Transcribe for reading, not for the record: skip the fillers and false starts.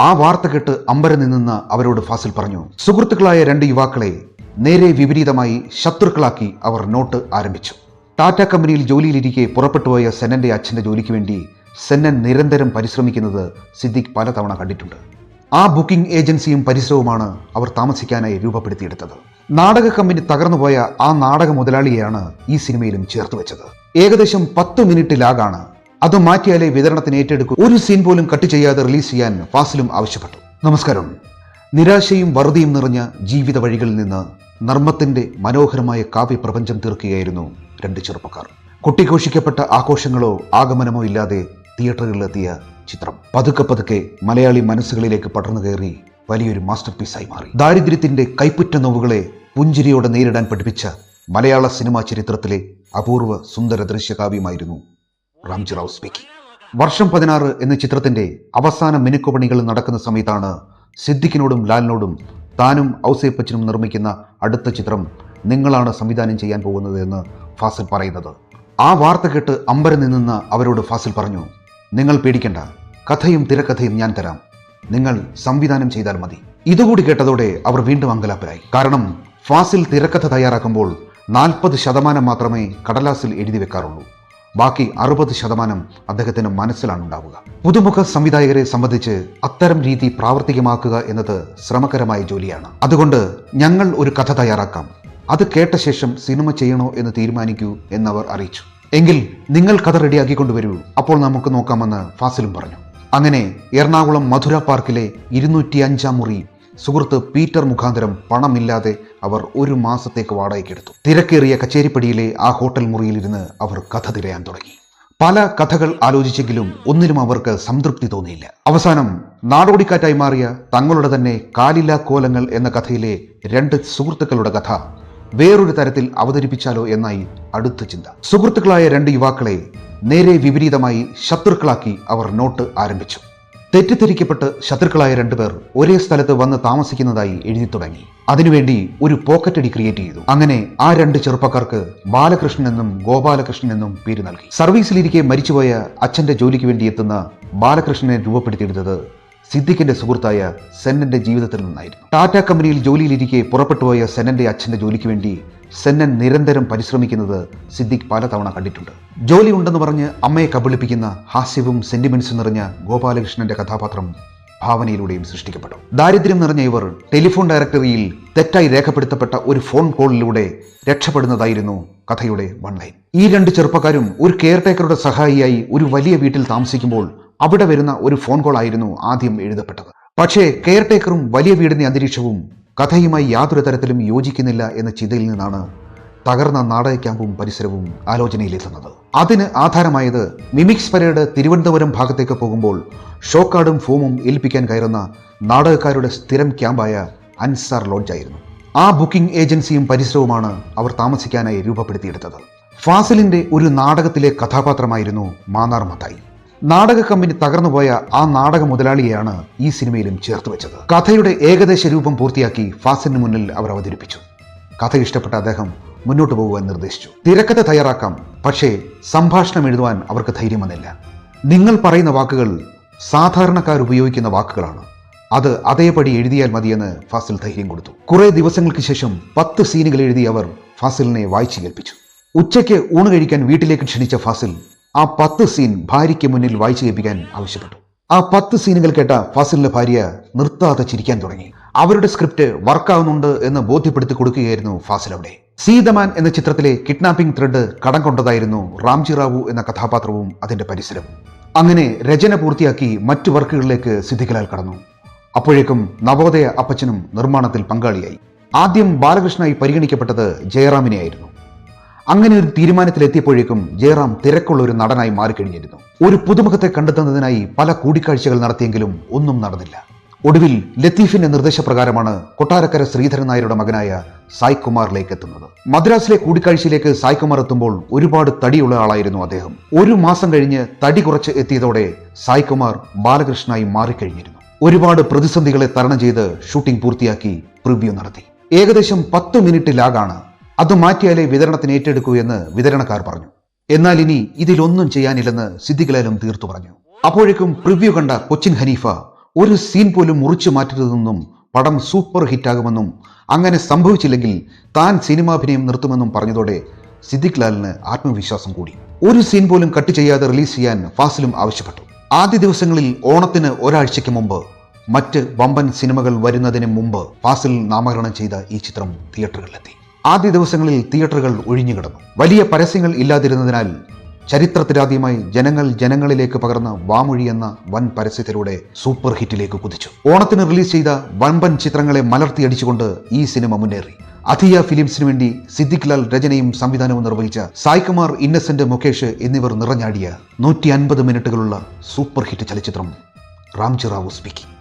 ആ വാർത്ത കേട്ട് അമ്പരന്ന് നിന്ന അവരോട് ഫാസിൽ പറഞ്ഞു. സുഹൃത്തുക്കളായ രണ്ട് യുവാക്കളെ നേരെ വിപരീതമായി ശത്രുക്കളാക്കി അവർ നോട്ട് ആരംഭിച്ചു. ടാറ്റ കമ്പനിയിൽ ജോലിയിലിരിക്കെ പുറപ്പെട്ടുപോയ സെന്നന്റെ അച്ഛന്റെ ജോലിക്ക് വേണ്ടി സെന്നൻ നിരന്തരം പരിശ്രമിക്കുന്നത് സിദ്ദിഖ് പലതവണ കണ്ടിട്ടുണ്ട്. ആ ബുക്കിംഗ് ഏജൻസിയും പരിസരവുമാണ് അവർ താമസിക്കാനായി രൂപപ്പെടുത്തിയെടുത്തത്. നാടക കമ്പനി തകർന്നുപോയ ആ നാടക മുതലാളിയെയാണ് ഈ സിനിമയിലും ചേർത്ത് വെച്ചത്. ഏകദേശം 10 മിനിറ്റ് ലാഗാണ്. അത് മാറ്റിയാലേ വിതരണത്തിന് ഏറ്റെടുക്കൂ. ഒരു സീൻ പോലും കട്ട് ചെയ്യാതെ റിലീസ് ചെയ്യാൻ ഫാസിലും ആവശ്യപ്പെട്ടു. നമസ്കാരം. നിരാശയും വറുതിയും നിറഞ്ഞ ജീവിത വഴികളിൽ നിന്ന് നർമ്മത്തിന്റെ മനോഹരമായ കാവ്യപ്രപഞ്ചം തീർക്കുകയായിരുന്നു രണ്ട് ചെറുപ്പക്കാർ. കൊട്ടിഘോഷിക്കപ്പെട്ട ആഘോഷങ്ങളോ ആഗമനമോ ഇല്ലാതെ തിയേറ്ററുകളിലെത്തിയ ചിത്രം പതുക്കെ പതുക്കെ മലയാളി മനസ്സുകളിലേക്ക് പടർന്നു കയറി വലിയൊരു മാസ്റ്റർ പീസായി മാറി. ദാരിദ്ര്യത്തിന്റെ കൈപ്പുറ്റ നോവുകളെ പുഞ്ചിരിയോടെ നേരിടാൻ പഠിപ്പിച്ച മലയാള സിനിമാ ചരിത്രത്തിലെ അപൂർവ സുന്ദര ദൃശ്യകാവ്യമായിരുന്നു റാംജി റാവു സ്പീക്കിംഗ്. വർഷം 16 എന്ന ചിത്രത്തിന്റെ അവസാന മിനുക്കുപണികൾ നടക്കുന്ന സമയത്താണ് സിദ്ദിഖിനോടും ലാലിനോടും താനും ഔസേപ്പച്ചനും നിർമ്മിക്കുന്ന അടുത്ത ചിത്രം നിങ്ങളാണ് സംവിധാനം ചെയ്യാൻ പോകുന്നത് എന്ന് ഫാസിൽ പറയുന്നത്. ആ വാർത്ത കേട്ട് അമ്പരന്ന് നിന്ന അവരോട് ഫാസിൽ പറഞ്ഞു, നിങ്ങൾ പേടിക്കണ്ട, കഥയും തിരക്കഥയും ഞാൻ തരാം, നിങ്ങൾ സംവിധാനം ചെയ്താൽ മതി. ഇതുകൂടി കേട്ടതോടെ അവർ വീണ്ടും അങ്കലാപ്പിലായി. കാരണം ഫാസിൽ തിരക്കഥ തയ്യാറാക്കുമ്പോൾ 40% മാത്രമേ കടലാസിൽ എഴുതി വെക്കാറുള്ളൂ. ബാക്കി 60% അദ്ദേഹത്തിന്റെ മനസ്സിലാണ് ഉണ്ടാവുക. പുതുമുഖ സംവിധായകരെ സംബന്ധിച്ച് അത്തരം രീതി പ്രാവർത്തികമാക്കുക എന്നത് ശ്രമകരമായ ജോലിയാണ്. അതുകൊണ്ട് ഞങ്ങൾ ഒരു കഥ തയ്യാറാക്കാം, അത് കേട്ട ശേഷം സിനിമ ചെയ്യണോ എന്ന് തീരുമാനിക്കൂ എന്നവർ അറിയിച്ചു. എങ്കിൽ നിങ്ങൾ കഥ റെഡിയാക്കിക്കൊണ്ടുവരൂ, അപ്പോൾ നമുക്ക് നോക്കാമെന്ന് ഫാസിലും പറഞ്ഞു. അങ്ങനെ എറണാകുളം മധുര പാർക്കിലെ 205 മുറി സുഹൃത്ത് പീറ്റർ മുഖാന്തരം പണമില്ലാതെ അവർ 1 മാസത്തേക്ക് വാടകയ്ക്കെടുത്തു. തിരക്കേറിയ കച്ചേരിപ്പടിയിലെ ആ ഹോട്ടൽ മുറിയിലിരുന്ന് അവർ കഥ തിരയാൻ തുടങ്ങി. പല കഥകൾ ആലോചിച്ചെങ്കിലും ഒന്നിലും അവർക്ക് സംതൃപ്തി തോന്നിയില്ല. അവസാനം നാടോടിക്കാറ്റായി മാറിയ തങ്ങളുടെ തന്നെ കാലില്ലാ കോലങ്ങൾ എന്ന കഥയിലെ 2 സുഹൃത്തുക്കളുടെ കഥ വേറൊരു തരത്തിൽ അവതരിപ്പിച്ചാലോ എന്നായി അടുത്ത ചിന്ത. സുഹൃത്തുക്കളായ 2 യുവാക്കളെ നേരെ വിപരീതമായി ശത്രുക്കളാക്കി അവർ നോട്ട് ആരംഭിച്ചു. തെറ്റിദ്ധരിക്കപ്പെട്ട് ശത്രുക്കളായ 2 പേർ ഒരേ സ്ഥലത്ത് വന്ന് താമസിക്കുന്നതായി എഴുതി തുടങ്ങി. അതിനുവേണ്ടി ഒരു പോക്കറ്റ് അടി ക്രിയേറ്റ് ചെയ്തു. അങ്ങനെ ആ 2 ചെറുപ്പക്കാർക്ക് ബാലകൃഷ്ണൻ എന്നും ഗോപാലകൃഷ്ണൻ എന്നും പേര് നൽകി. സർവീസിലിരിക്കെ മരിച്ചുപോയ അച്ഛന്റെ ജോലിക്ക് വേണ്ടി എത്തുന്ന ബാലകൃഷ്ണനെ രൂപപ്പെടുത്തിയെടുത്തത് സിദ്ദിഖിന്റെ സുഹൃത്തായ സെന്നന്റെ ജീവിതത്തിൽ നിന്നായിരുന്നു. ടാറ്റ കമ്പനിയിൽ ജോലിയിലിരിക്കെ പുറപ്പെട്ടുപോയ സെന്നന്റെ അച്ഛന്റെ ജോലിക്ക് വേണ്ടി സെന്നൻ നിരന്തരം പരിശ്രമിക്കുന്നത് സിദ്ദിഖ് പലതവണ കണ്ടിട്ടുണ്ട്. ജോലി ഉണ്ടെന്ന് പറഞ്ഞ് അമ്മയെ കബളിപ്പിക്കുന്ന ഹാസ്യവും സെന്റിമെന്റ്സും നിറഞ്ഞ ഗോപാലകൃഷ്ണന്റെ കഥാപാത്രം ഭാവനയിലൂടെയും സൃഷ്ടിക്കപ്പെട്ടു. ദാരിദ്ര്യം നിറഞ്ഞ ഇവർ ടെലിഫോൺ ഡയറക്ടറിയിൽ തെറ്റായി രേഖപ്പെടുത്തപ്പെട്ട ഒരു ഫോൺ കോളിലൂടെ രക്ഷപ്പെടുന്നതായിരുന്നു കഥയുടെ വൺലൈൻ. ഈ 2 ചെറുപ്പക്കാരും ഒരു കെയർടേക്കറുടെ സഹായിയായി ഒരു വലിയ വീട്ടിൽ താമസിക്കുമ്പോൾ അവിടെ വരുന്ന ഒരു ഫോൺ കോൾ ആയിരുന്നു ആദ്യം എഴുതപ്പെട്ടത്. പക്ഷേ കെയർടേക്കറും വലിയ വീടിന്റെ അന്തരീക്ഷവും കഥയുമായി യാതൊരു തരത്തിലും യോജിക്കുന്നില്ല എന്ന ചിന്തയിൽ നിന്നാണ് തകർന്ന നാടക ക്യാമ്പും പരിസരവും ആലോചനയിലെത്തുന്നത്. അതിന് ആധാരമായത് മിമിക്സ് പരേഡ് തിരുവനന്തപുരം ഭാഗത്തേക്ക് പോകുമ്പോൾ ഷോക്കാർഡും ഫോമും ഏൽപ്പിക്കാൻ കയറുന്ന നാടകക്കാരുടെ സ്ഥിരം ക്യാമ്പായ അൻസാർ ലോഡ്ജായിരുന്നു. ആ ബുക്കിംഗ് ഏജൻസിയും പരിസരവുമാണ് അവർ താമസിക്കാനായി രൂപപ്പെടുത്തിയെടുത്തത്. ഫാസിലിന്റെ ഒരു നാടകത്തിലെ കഥാപാത്രമായിരുന്നു മാന്നാർ മത്തായി. നാടക കമ്പനി തകർന്നുപോയ ആ നാടക മുതലാളിയെയാണ് ഈ സിനിമയിലും ചേർത്ത് വെച്ചത്. കഥയുടെ ഏകദേശ രൂപം പൂർത്തിയാക്കി ഫാസിലിന് മുന്നിൽ അവർ അവതരിപ്പിച്ചു. കഥ ഇഷ്ടപ്പെട്ട അദ്ദേഹം മുന്നോട്ട് പോകുവാൻ നിർദ്ദേശിച്ചു. തിരക്കഥ തയ്യാറാക്കാം, പക്ഷേ സംഭാഷണം എഴുതുവാൻ അവർക്ക് ധൈര്യം വന്നില്ല. നിങ്ങൾ പറയുന്ന വാക്കുകൾ സാധാരണക്കാർ ഉപയോഗിക്കുന്ന വാക്കുകളാണ്, അത് അതേപടി എഴുതിയാൽ മതിയെന്ന് ഫാസിൽ ധൈര്യം കൊടുത്തു. കുറെ ദിവസങ്ങൾക്ക് ശേഷം 10 സീനുകൾ എഴുതി അവർ ഫാസിലിനെ വായിച്ചു കേൾപ്പിച്ചു. ഉച്ചയ്ക്ക് ഊണ് കഴിക്കാൻ വീട്ടിലേക്ക് ക്ഷണിച്ച ഫാസിൽ ആ 10 സീൻ ഭാര്യയ്ക്ക് മുന്നിൽ വായിച്ചു കേൾപ്പിക്കാൻ ആവശ്യപ്പെട്ടു. ആ 10 സീനുകൾ കേട്ട ഫാസിലിന്റെ ഭാര്യ നിർത്താതെ ചിരിക്കാൻ തുടങ്ങി. അവരുടെ സ്ക്രിപ്റ്റ് വർക്കാവുന്നുണ്ട് എന്ന് ബോധ്യപ്പെടുത്തി കൊടുക്കുകയായിരുന്നു ഫാസിൽ അവിടെ. സീതമാൻ എന്ന ചിത്രത്തിലെ കിഡ്നാപ്പിംഗ് ത്രെഡ് കടം കൊണ്ടതായിരുന്നു റാംജി റാവു എന്ന കഥാപാത്രവും അതിന്റെ പരിസരവും. അങ്ങനെ രചന പൂർത്തിയാക്കി മറ്റു വർക്കുകളിലേക്ക് സിദ്ദിഖ് കടന്നു. അപ്പോഴേക്കും നവോദയ അപ്പച്ചനും നിർമ്മാണത്തിൽ പങ്കാളിയായി. ആദ്യം ബാലകൃഷ്ണനായി പരിഗണിക്കപ്പെട്ടത് ജയറാമിനെയായിരുന്നു. അങ്ങനെ ഒരു തീരുമാനത്തിലെത്തിയപ്പോഴേക്കും ജയറാം തിരക്കുള്ള ഒരു നടനായി മാറിക്കഴിഞ്ഞിരുന്നു. ഒരു പുതുമുഖത്തെ കണ്ടെത്തുന്നതിനായി പല കൂടിക്കാഴ്ചകൾ നടത്തിയെങ്കിലും ഒന്നും നടന്നില്ല. ഒടുവിൽ ലത്തീഫിന്റെ നിർദ്ദേശപ്രകാരമാണ് കൊട്ടാരക്കര ശ്രീധരൻ നായരുടെ മകനായ സായ് കുമാറിലേക്ക് എത്തുന്നത്. മദ്രാസിലെ കൂടിക്കാഴ്ചയിലേക്ക് സായ് കുമാർ എത്തുമ്പോൾ ഒരുപാട് തടിയുള്ള ആളായിരുന്നു അദ്ദേഹം. 1 മാസം കഴിഞ്ഞ് തടി കുറച്ച് എത്തിയതോടെ സായ് കുമാർ ബാലകൃഷ്ണനായി മാറിക്കഴിഞ്ഞിരുന്നു. ഒരുപാട് പ്രതിസന്ധികളെ തരണം ചെയ്ത് ഷൂട്ടിംഗ് പൂർത്തിയാക്കി പ്രിവ്യൂ നടത്തി. ഏകദേശം 10 മിനിറ്റ് ലാഗാണ്. അത് മാറ്റിയാലേ വിതരണത്തിന് ഏറ്റെടുക്കൂ എന്ന് വിതരണക്കാർ പറഞ്ഞു. എന്നാൽ ഇനി ഇതിലൊന്നും ചെയ്യാനില്ലെന്ന് സിദ്ദിഖ് ലാലും തീർത്തു പറഞ്ഞു. അപ്പോഴേക്കും പ്രിവ്യൂ കണ്ട കൊച്ചിൻ ഹനീഫ ഒരു സീൻ പോലും മുറിച്ചു മാറ്റരുതെന്നും പടം സൂപ്പർ ഹിറ്റാകുമെന്നും അങ്ങനെ സംഭവിച്ചില്ലെങ്കിൽ താൻ സിനിമാഭിനയം നിർത്തുമെന്നും പറഞ്ഞതോടെ സിദ്ദിഖ് ലാലിന് ആത്മവിശ്വാസം കൂടി. ഒരു സീൻ പോലും കട്ട് ചെയ്യാതെ റിലീസ് ചെയ്യാൻ ഫാസിലും ആവശ്യപ്പെട്ടു. ആദ്യ ദിവസങ്ങളിൽ ഓണത്തിന് ഒരാഴ്ചയ്ക്ക് മുമ്പ് മറ്റ് വമ്പൻ സിനിമകൾ വരുന്നതിന് മുമ്പ് ഫാസിൽ നാമകരണം ചെയ്ത ഈ ചിത്രം തിയേറ്ററുകളിലെത്തി. ആദ്യ ദിവസങ്ങളിൽ തിയേറ്ററുകൾ ഒഴിഞ്ഞുകിടന്നു. വലിയ പരസ്യങ്ങൾ ഇല്ലാതിരുന്നതിനാൽ ചരിത്രത്തിലാദ്യമായി ജനങ്ങളിലേക്ക് പകർന്ന വാമൊഴി എന്ന വൻ പരസ്യത്തിലൂടെ സൂപ്പർ ഹിറ്റിലേക്ക് കുതിച്ചു. ഓണത്തിന് റിലീസ് ചെയ്ത വമ്പൻ ചിത്രങ്ങളെ മലർത്തിയടിച്ചുകൊണ്ട് ഈ സിനിമ മുന്നേറി. അധിയ ഫിലിംസിനു വേണ്ടി സിദ്ദിഖ് ലാൽ രചനയും സംവിധാനവും നിർവഹിച്ച സായ്കുമാർ, ഇന്നസെന്റ്, മുകേഷ് എന്നിവർ നിറഞ്ഞാടിയ 150 മിനിറ്റുകളുള്ള സൂപ്പർ ഹിറ്റ് ചലച്ചിത്രം റാംജി റാവു സ്പീക്കിംഗ്.